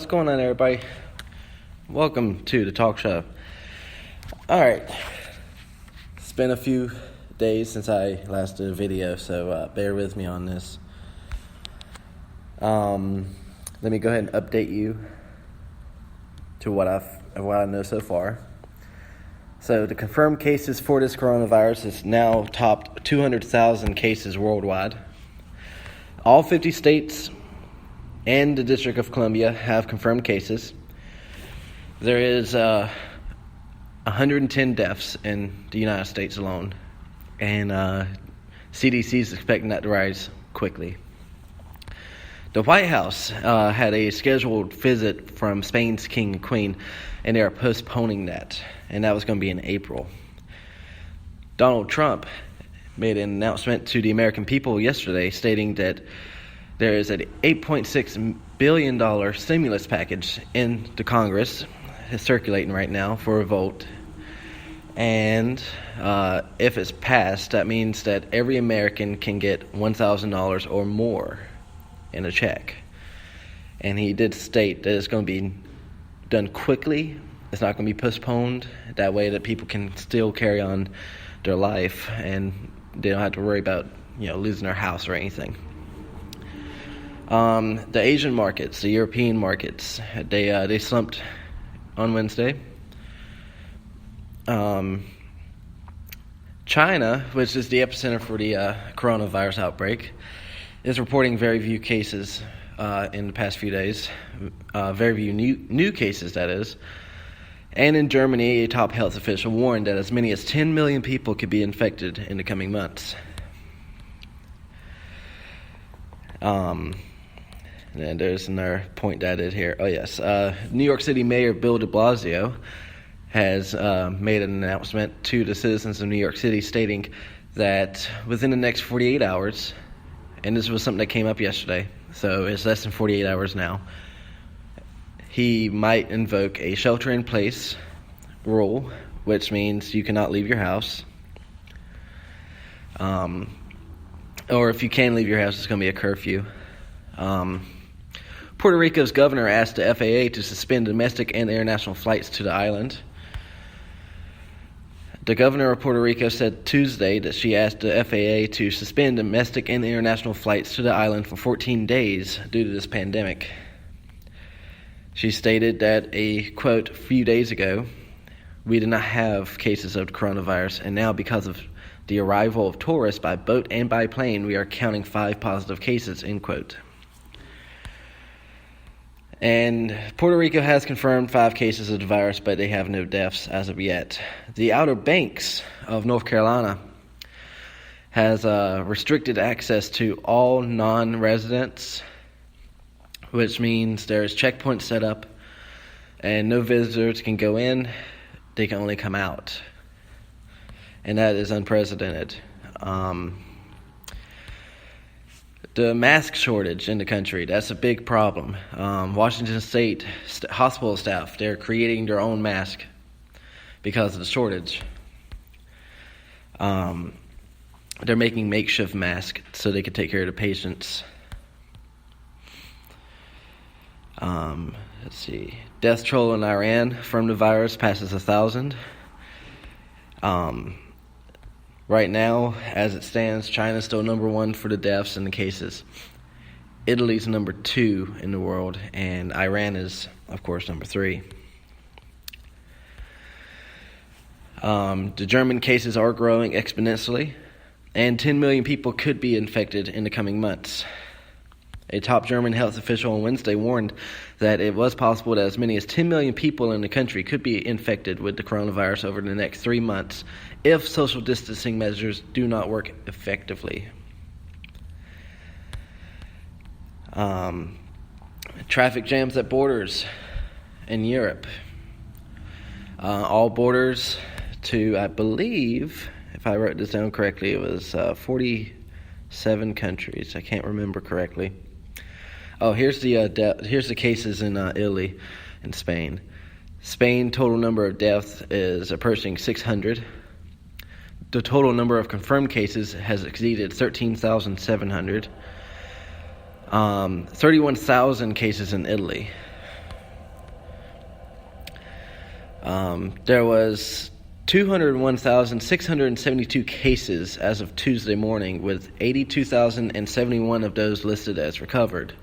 going on, everybody? Welcome to the talk show. All right. It's been a few days since I last did a video, so bear with me on this. Let me go ahead and update you to what I know so far. So the confirmed cases for this coronavirus has now topped 200,000 cases worldwide. All 50 states and the District of Columbia have confirmed cases. There is 110 deaths in the United States alone, and CDC is expecting that to rise quickly. The White House had a scheduled visit from Spain's King and Queen, and they are postponing that, and that was going to be in April. Donald Trump made an announcement to the American people yesterday stating that there is an $8.6 billion stimulus package in the Congress. It's circulating right now for a vote. And if it's passed, that means that every American can get $1,000 or more in a check. And he did state that it's going to be done quickly. It's not going to be postponed. That way that people can still carry on their life and they don't have to worry about, losing their house or anything. The Asian markets, the European markets, they slumped on Wednesday. China, which is the epicenter for the coronavirus outbreak, is reporting very few cases in the past few days. Very few new cases, that is. And in Germany, a top health official warned that as many as 10 million people could be infected in the coming months. And there's another point that I did here. Oh, yes. New York City Mayor Bill de Blasio has made an announcement to the citizens of New York City stating that within the next 48 hours, and this was something that came up yesterday, so it's less than 48 hours now, he might invoke a shelter-in-place rule, which means you cannot leave your house. Or if you can leave your house, it's going to be a curfew. Puerto Rico's governor asked the FAA to suspend domestic and international flights to the island. The governor of Puerto Rico said Tuesday that she asked the FAA to suspend domestic and international flights to the island for 14 days due to this pandemic. She stated that quote, few days ago, we did not have cases of coronavirus, and now because of the arrival of tourists by boat and by plane, we are counting 5 positive cases, end quote. And Puerto Rico has confirmed 5 cases of the virus, but they have no deaths as of yet. The Outer Banks of North Carolina has restricted access to all non-residents, which means there's checkpoints set up and no visitors can go in, they can only come out. And that is unprecedented. The mask shortage in the country, that's a big problem. Washington State hospital staff, they're creating their own mask because of the shortage. They're making makeshift masks so they can take care of the patients. Let's see. Death toll in Iran from the virus passes 1,000. Right now, as it stands, China's still number 1 for the deaths and the cases. Italy's number 2 in the world, and Iran is, of course, number 3. The German cases are growing exponentially, and 10 million people could be infected in the coming months. A top German health official on Wednesday warned that it was possible that as many as 10 million people in the country could be infected with the coronavirus over the next 3 months if social distancing measures do not work effectively. Traffic jams at borders in Europe. All borders to, I believe, if I wrote this down correctly, it was 47 countries. I can't remember correctly. Oh, here's the cases in Italy and Spain. Spain, total number of deaths is approaching 600. The total number of confirmed cases has exceeded 13,700. 31,000 cases in Italy. There was 201,672 cases as of Tuesday morning, with 82,071 of those listed as recovered.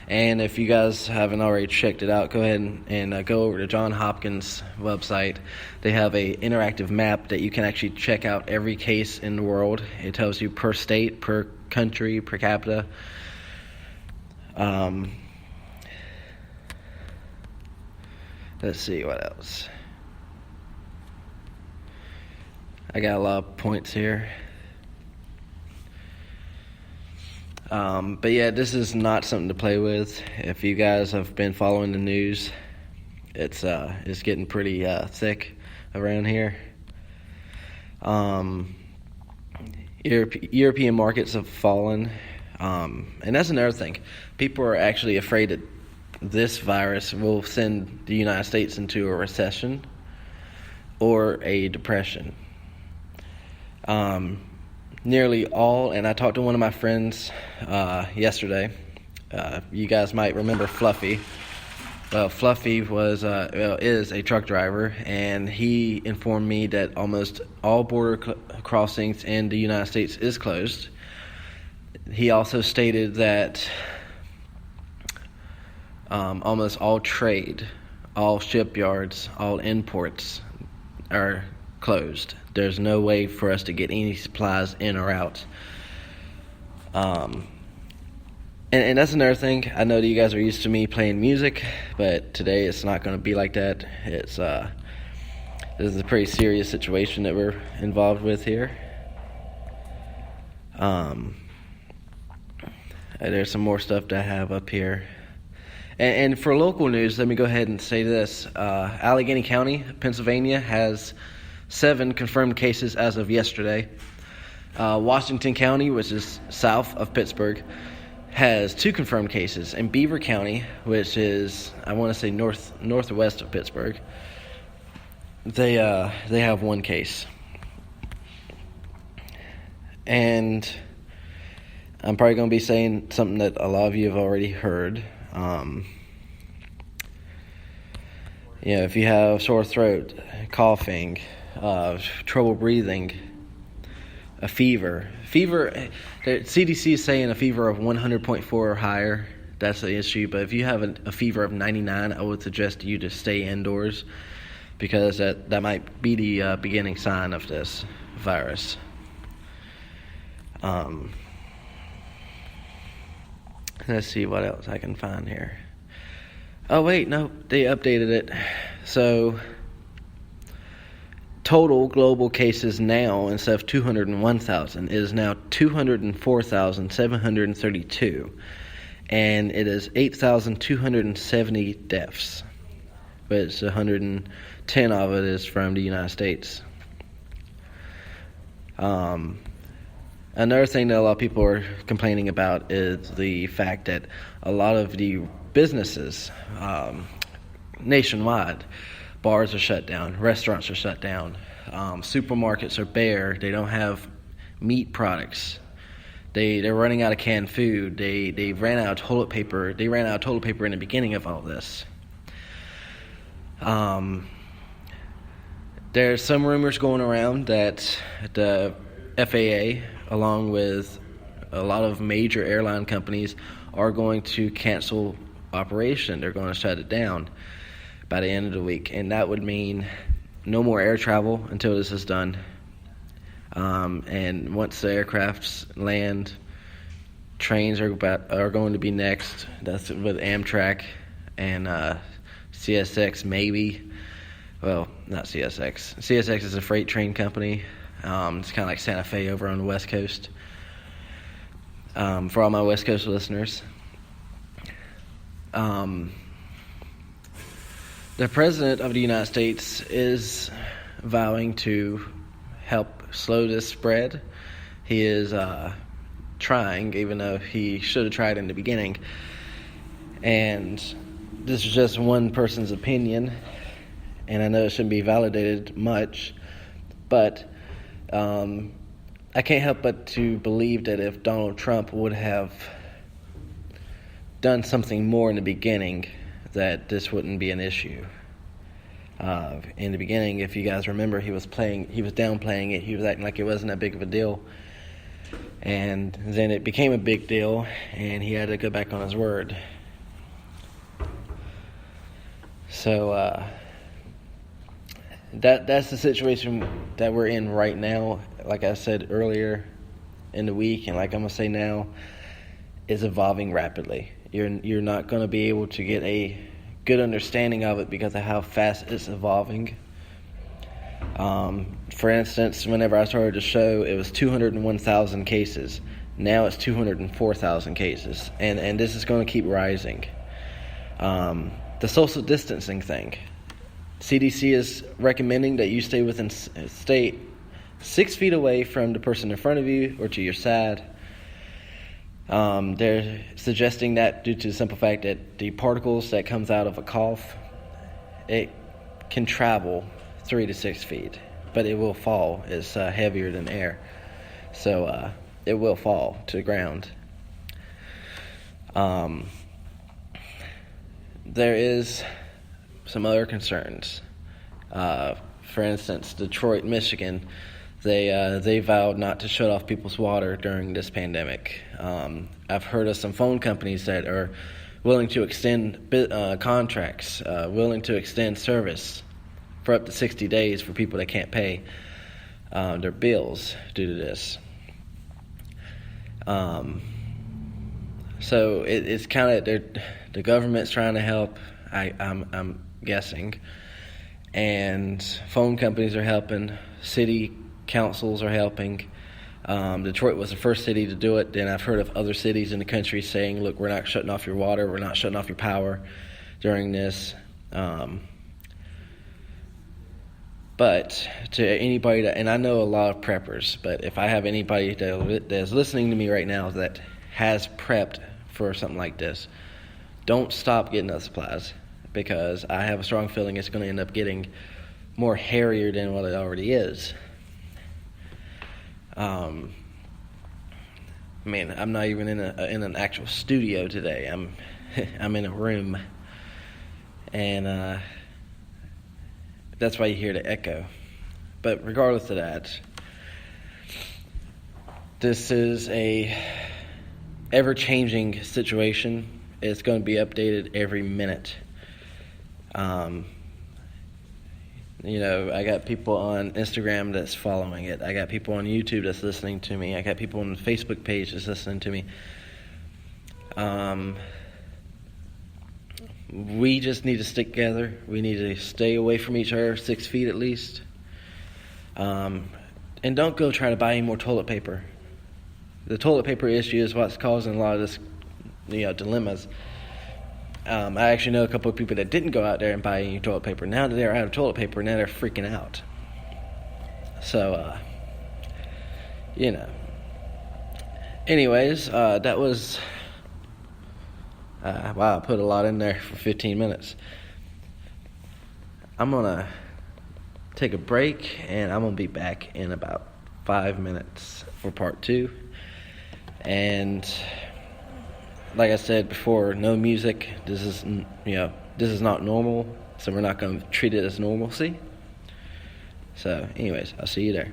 And if you guys haven't already checked it out, go ahead and go over to Johns Hopkins website. They have a interactive map that you can actually check out every case in the world. It tells you per state, per country, per capita. Let's see what else. I got a lot of points here. But yeah, this is not something to play with. If you guys have been following the news, it's getting pretty thick around here. European markets have fallen, and that's another thing. People are actually afraid that this virus will send the United States into a recession or a depression. Nearly all, and I talked to one of my friends yesterday. You guys might remember Fluffy. Well, Fluffy is a truck driver, and he informed me that almost all border crossings in the United States is closed. He also stated that almost all trade, all shipyards, all imports are closed. There's no way for us to get any supplies in or out. And that's another thing. I know that you guys are used to me playing music, but today it's not going to be like that. This is a pretty serious situation that we're involved with here. There's some more stuff that I have up here. And for local news, let me go ahead and say this. Allegheny County, Pennsylvania, has 7 confirmed cases as of yesterday. Washington County, which is south of Pittsburgh, has 2 confirmed cases. And Beaver County, which is, I want to say northwest of Pittsburgh, they have 1 case. And I'm probably going to be saying something that a lot of you have already heard. If you have sore throat, coughing, trouble breathing, a fever. The CDC is saying a fever of 100.4 or higher. That's the issue. But if you have a fever of 99, I would suggest you to stay indoors, because that might be the beginning sign of this virus. Let's see what else I can find here. Oh, wait, no, they updated it. So, total global cases now, instead of 201,000, is now 204,732. And it is 8,270 deaths. But it's 110 of it is from the United States. Another thing that a lot of people are complaining about is the fact that a lot of the businesses nationwide, bars are shut down, restaurants are shut down, supermarkets are bare. They don't have meat products. They're running out of canned food. They ran out of toilet paper. They ran out of toilet paper in the beginning of all this. There's some rumors going around that the FAA, along with a lot of major airline companies, are going to cancel operation. They're going to shut it down by the end of the week, and that would mean no more air travel until this is done. And once the aircrafts land, trains are going to be next. That's with Amtrak and CSX, maybe. Well, not CSX. CSX is a freight train company. It's kind of like Santa Fe over on the West Coast. For all my West Coast listeners. The President of the United States is vowing to help slow this spread. He is trying, even though he should have tried in the beginning. And this is just one person's opinion, and I know it shouldn't be validated much, but I can't help but to believe that if Donald Trump would have done something more in the beginning, that this wouldn't be an issue. In the beginning, if you guys remember, he was downplaying it. He was acting like it wasn't that big of a deal. And then it became a big deal, and he had to go back on his word. So that's the situation that we're in right now. Like I said earlier in the week, and like I'm gonna say now, is evolving rapidly. You're not gonna be able to get a good understanding of it because of how fast it's evolving. For instance, whenever I started the show, it was 201,000 cases. Now it's 204,000 cases, and this is going to keep rising. The social distancing thing. CDC is recommending that you stay 6 feet away from the person in front of you or to your side. They're suggesting that due to the simple fact that the particles that comes out of a cough, it can travel 3 to 6 feet, but it will fall. It's heavier than air, so it will fall to the ground. There is some other concerns. For instance, Detroit, Michigan, they vowed not to shut off people's water during this pandemic. I've heard of some phone companies that are willing to extend contracts, willing to extend service for up to 60 days for people that can't pay their bills due to this. So it's kind of the government's trying to help. I'm guessing, and phone companies are helping. City councils are helping. Detroit was the first city to do it. Then I've heard of other cities in the country saying, "Look, we're not shutting off your water. We're not shutting off your power during this." But to anybody that, and I know a lot of preppers, but if I have anybody that is listening to me right now that has prepped for something like this, don't stop getting those supplies, because I have a strong feeling it's going to end up getting more hairier than what it already is. I'm not even in an actual studio today. I'm in a room, and that's why you hear the echo. But regardless of that, this is a ever-changing situation. It's going to be updated every minute. I got people on Instagram that's following it. I got people on YouTube that's listening to me. I got people on the Facebook page that's listening to me. We just need to stick together. We need to stay away from each other, 6 feet at least. And don't go try to buy any more toilet paper. The toilet paper issue is what's causing a lot of this, dilemmas. I actually know a couple of people that didn't go out there and buy any toilet paper. Now that they're out of toilet paper, now they're freaking out. So, Anyways, that was... wow, I put a lot in there for 15 minutes. I'm going to take a break, and I'm going to be back in about 5 minutes for part 2. And like I said before, no music. This is not normal, so we're not going to treat it as normalcy. So anyways, I'll see you there.